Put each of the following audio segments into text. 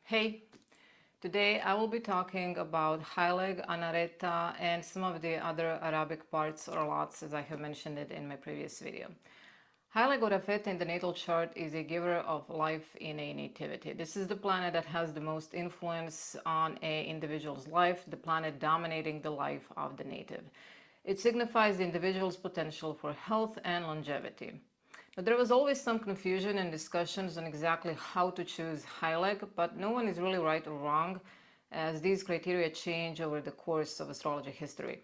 Hey, today I will be talking about Hyleg Anareta and some of the other Arabic parts or lots as I have mentioned it in my previous video. Hyleg Anareta in the natal chart is a giver of life in a nativity. This is the planet that has the most influence on an individual's life, the planet dominating the life of the native. It signifies the individual's potential for health and longevity. But there was always some confusion and discussions on exactly how to choose Hyleg, but no one is really right or wrong, as these criteria change over the course of astrology history.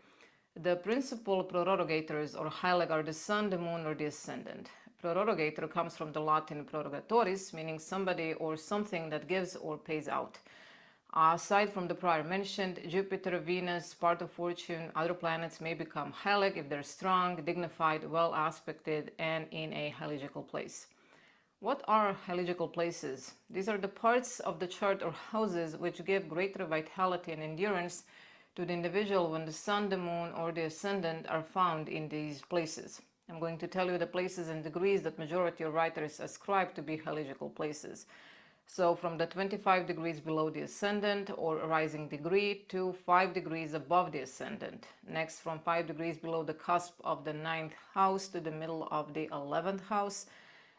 The principal prorogators or Hyleg are the sun, the moon, or the ascendant. Prorogator comes from the Latin prorogatoris, meaning somebody or something that gives or pays out. Aside from the prior mentioned, Jupiter, Venus, part of fortune, other planets may become Hyleg if they're strong, dignified, well aspected, and in a heliacal place. What are heliacal places? These are the parts of the chart or houses which give greater vitality and endurance to the individual when the sun, the moon, or the ascendant are found in these places. I'm going to tell you the places and degrees that majority of writers ascribe to be heliacal places. So from the 25 degrees below the ascendant or rising degree to 5 degrees above the ascendant. Next, from 5 degrees below the cusp of the 9th house to the middle of the 11th house.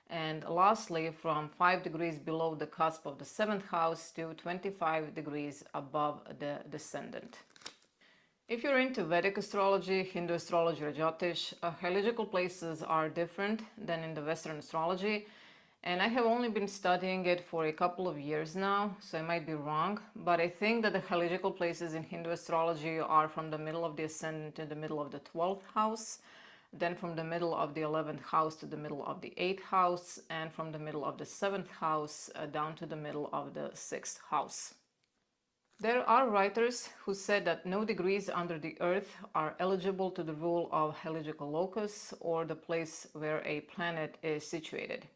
And lastly, from 5 degrees below the cusp of the 7th house to 25 degrees above the descendant. If you're into Vedic astrology, Hindu astrology, or Jyotish, heliacal places are different than in the Western astrology. And I have only been studying it for a couple of years now, so I might be wrong. But I think that the heliacal places in Hindu astrology are from the middle of the ascendant to the middle of the 12th house, then from the middle of the 11th house to the middle of the 8th house, and from the middle of the 7th house down to the middle of the 6th house. There are writers who said that no degrees under the earth are eligible to the rule of heliacal locus or the place where a planet is situated.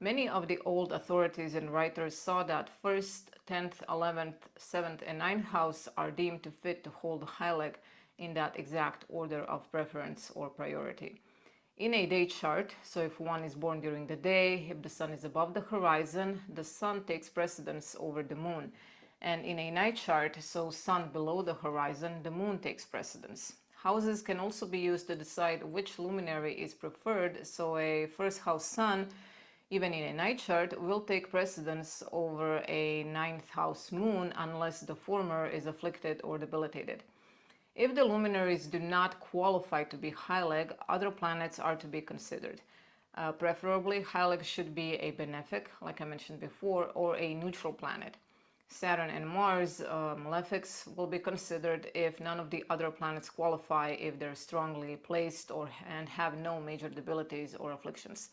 Many of the old authorities and writers saw that 1st, 10th, 11th, 7th, and 9th house are deemed to fit to hold Hyleg in that exact order of preference or priority. In a day chart, so if one is born during the day, if the sun is above the horizon, the sun takes precedence over the moon. And in a night chart, so sun below the horizon, the moon takes precedence. Houses can also be used to decide which luminary is preferred, so a first house sun, even in a night chart, will take precedence over a ninth house moon unless the former is afflicted or debilitated. If the luminaries do not qualify to be Hyleg, other planets are to be considered. Preferably, Hyleg should be a benefic, like I mentioned before, or a neutral planet. Saturn and Mars, malefics, will be considered if none of the other planets qualify, if they're strongly placed and have no major debilities or afflictions.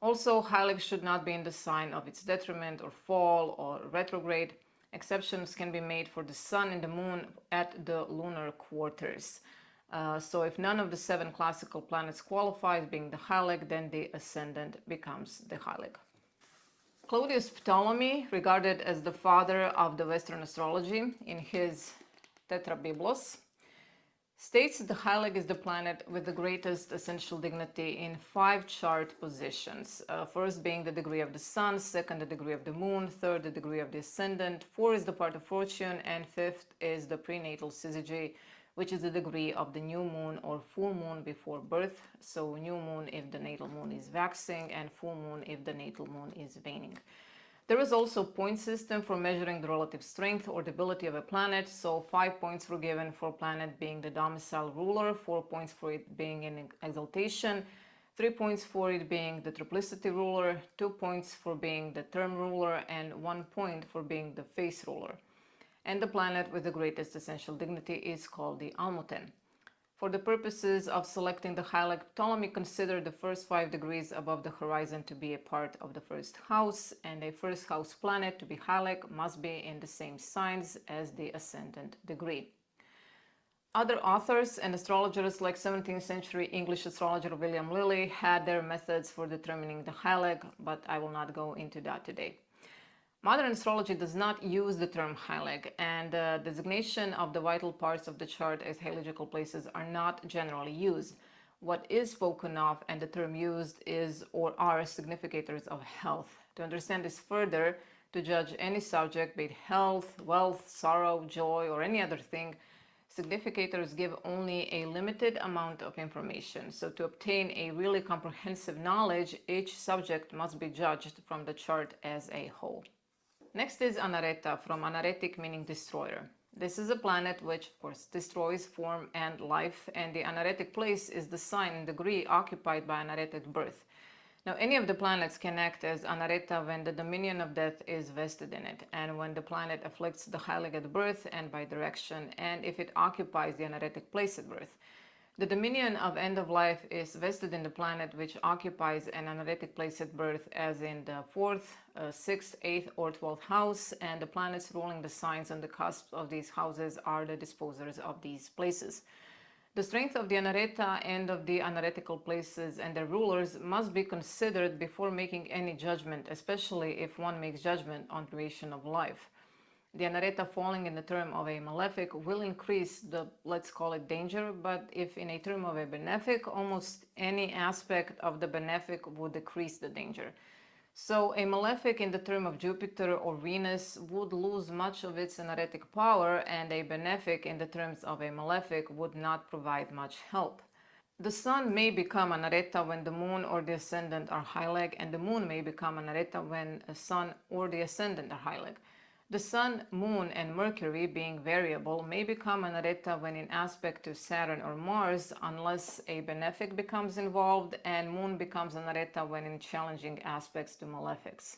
Also, Hyleg should not be in the sign of its detriment or fall or retrograde. Exceptions can be made for the sun and the moon at the lunar quarters. So if none of the 7 classical planets qualifies being the Hyleg, then the ascendant becomes the Hyleg. Claudius Ptolemy, regarded as the father of the Western astrology in his Tetrabiblos, states that the Hyleg is the planet with the greatest essential dignity in 5 chart positions. First being the degree of the sun, second the degree of the moon, third the degree of the ascendant, 4 is the part of fortune, and 5th is the prenatal syzygy, which is the degree of the new moon or full moon before birth. So new moon if the natal moon is waxing, and full moon if the natal moon is waning. There is also a point system for measuring the relative strength or debility of a planet. So 5 points were given for planet being the domicile ruler, 4 points for it being in exaltation, 3 points for it being the triplicity ruler, 2 points for being the term ruler, and 1 point for being the face ruler. And the planet with the greatest essential dignity is called the Almuten. For the purposes of selecting the Hyleg, Ptolemy considered the first 5 degrees above the horizon to be a part of the first house, and a first house planet to be Hyleg must be in the same signs as the ascendant degree. Other authors and astrologers like 17th century English astrologer William Lilly had their methods for determining the Hyleg, but I will not go into that today. Modern astrology does not use the term Hyleg, and the designation of the vital parts of the chart as heliacal places are not generally used. What is spoken of and the term used is or are significators of health. To understand this further, to judge any subject, be it health, wealth, sorrow, joy, or any other thing. Significators give only a limited amount of information. So to obtain a really comprehensive knowledge, each subject must be judged from the chart as a whole. Next is Anareta, from Anaretic, meaning destroyer. This is a planet which, of course, destroys form and life, and the Anaretic place is the sign and degree occupied by Anaretic birth. Now, any of the planets can act as Anareta when the dominion of death is vested in it, and when the planet afflicts the Hyleg at birth and by direction, and if it occupies the Anaretic place at birth. The dominion of end of life is vested in the planet which occupies an anaretic place at birth, as in the 4th, 6th, 8th, or 12th house, and the planets ruling the signs on the cusp of these houses are the disposers of these places. The strength of the Anareta and of the anaretical places and their rulers must be considered before making any judgment, especially if one makes judgment on creation of life. The Anareta falling in the term of a malefic will increase the, let's call it, danger, but if in a term of a benefic, almost any aspect of the benefic would decrease the danger. So a malefic in the term of Jupiter or Venus would lose much of its anaretic power, and a benefic in the terms of a malefic would not provide much help. The sun may become Anareta when the moon or the ascendant are Hyleg, and the moon may become Anareta when a sun or the ascendant are Hyleg. The sun, moon, and Mercury, being variable, may become Anareta when in aspect to Saturn or Mars, unless a benefic becomes involved, and moon becomes Anareta when in challenging aspects to malefics.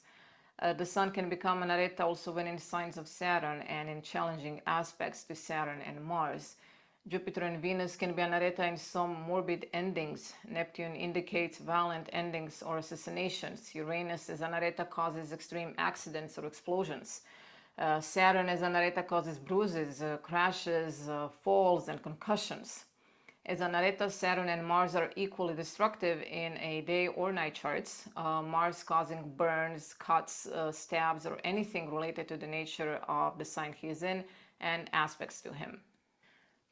The sun can become Anareta also when in signs of Saturn and in challenging aspects to Saturn and Mars. Jupiter and Venus can be Anareta in some morbid endings. Neptune indicates violent endings or assassinations. Uranus as Anareta causes extreme accidents or explosions. Saturn as Anareta causes bruises, crashes, falls, and concussions. As Anareta, Saturn and Mars are equally destructive in a day or night charts, Mars causing burns, cuts, stabs, or anything related to the nature of the sign he is in and aspects to him.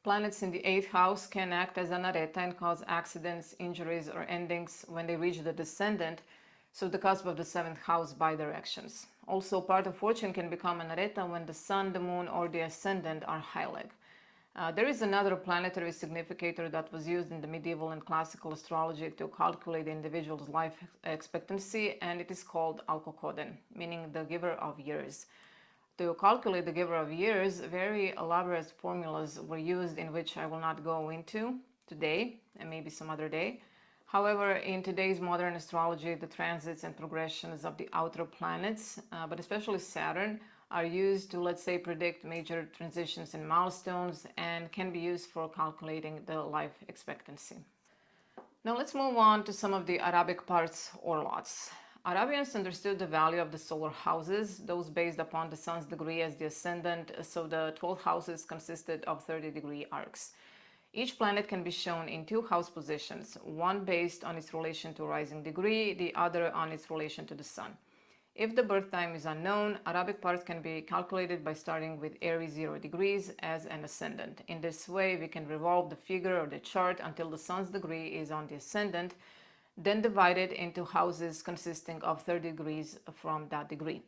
Planets in the 8th house can act as Anareta and cause accidents, injuries, or endings when they reach the descendant, so the cusp of the 7th house by directions. Also, part of fortune can become Anareta when the sun, the moon, or the ascendant are Hyleg. There is another planetary significator that was used in the medieval and classical astrology to calculate the individual's life expectancy, and it is called Alkokoden, meaning the giver of years. To calculate the giver of years, very elaborate formulas were used, in which I will not go into today and maybe some other day. However, in today's modern astrology, the transits and progressions of the outer planets, but especially Saturn, are used to, let's say, predict major transitions and milestones, and can be used for calculating the life expectancy. Now let's move on to some of the Arabic parts or lots. Arabians understood the value of the solar houses, those based upon the sun's degree as the ascendant, so the 12 houses consisted of 30-degree arcs. Each planet can be shown in 2 house positions, one based on its relation to rising degree, the other on its relation to the sun. If the birth time is unknown, Arabic parts can be calculated by starting with Aries 0 degrees as an ascendant. In this way, we can revolve the figure or the chart until the sun's degree is on the ascendant, then divide it into houses consisting of 30 degrees from that degree.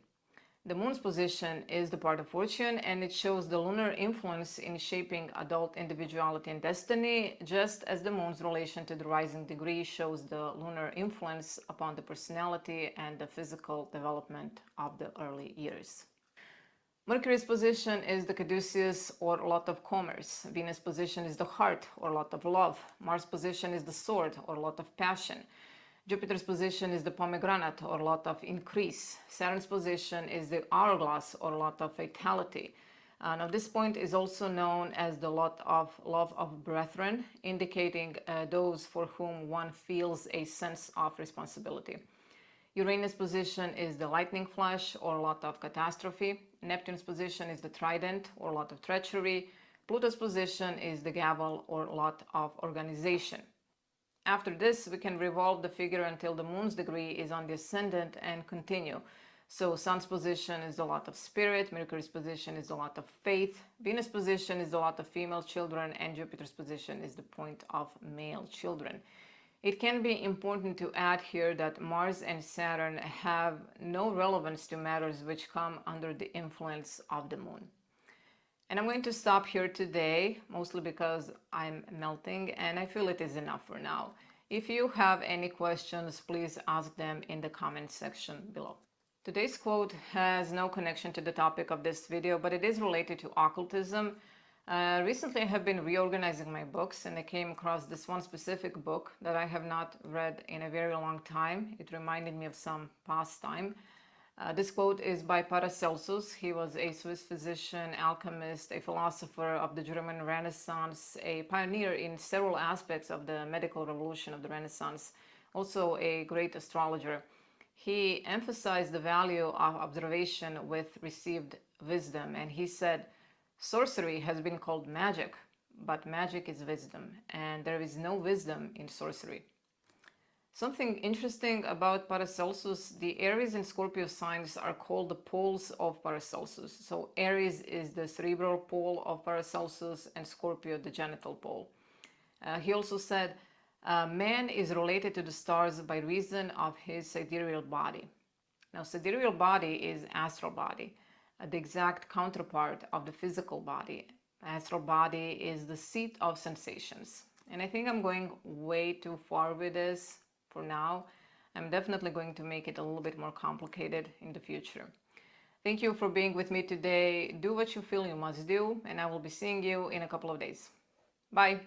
The moon's position is the part of fortune, and it shows the lunar influence in shaping adult individuality and destiny, just as the moon's relation to the rising degree shows the lunar influence upon the personality and the physical development of the early years. Mercury's position is the caduceus or lot of commerce. Venus' position is the heart or lot of love. Mars' position is the sword or lot of passion. Jupiter's position is the pomegranate or lot of increase. Saturn's position is the hourglass or lot of fatality. Now this point is also known as the lot of love of brethren, indicating those for whom one feels a sense of responsibility. Uranus' position is the lightning flash or lot of catastrophe. Neptune's position is the trident or lot of treachery. Pluto's position is the gavel or lot of organization. After this, we can revolve the figure until the moon's degree is on the ascendant and continue. So sun's position is the lot of spirit, Mercury's position is the lot of faith, Venus' position is the lot of female children, and Jupiter's position is the point of male children. It can be important to add here that Mars and Saturn have no relevance to matters which come under the influence of the moon. And I'm going to stop here today, mostly because I'm melting and I feel it is enough for now. If you have any questions, please ask them in the comment section below. Today's quote has no connection to the topic of this video, but it is related to occultism. Recently, I have been reorganizing my books and I came across this one specific book that I have not read in a very long time. It reminded me of some past time. This quote is by Paracelsus. He was a Swiss physician, alchemist, a philosopher of the German Renaissance, a pioneer in several aspects of the medical revolution of the Renaissance, also a great astrologer. He emphasized the value of observation with received wisdom, and he said, sorcery has been called magic, but magic is wisdom, and there is no wisdom in sorcery. Something interesting about Paracelsus, the Aries and Scorpio signs are called the poles of Paracelsus. So Aries is the cerebral pole of Paracelsus and Scorpio the genital pole. He also said, man is related to the stars by reason of his sidereal body. Now, sidereal body is astral body, the exact counterpart of the physical body. Astral body is the seat of sensations. And I think I'm going way too far with this for now. I'm definitely going to make it a little bit more complicated in the future. Thank you for being with me today. Do what you feel you must do, and I will be seeing you in a couple of days. Bye.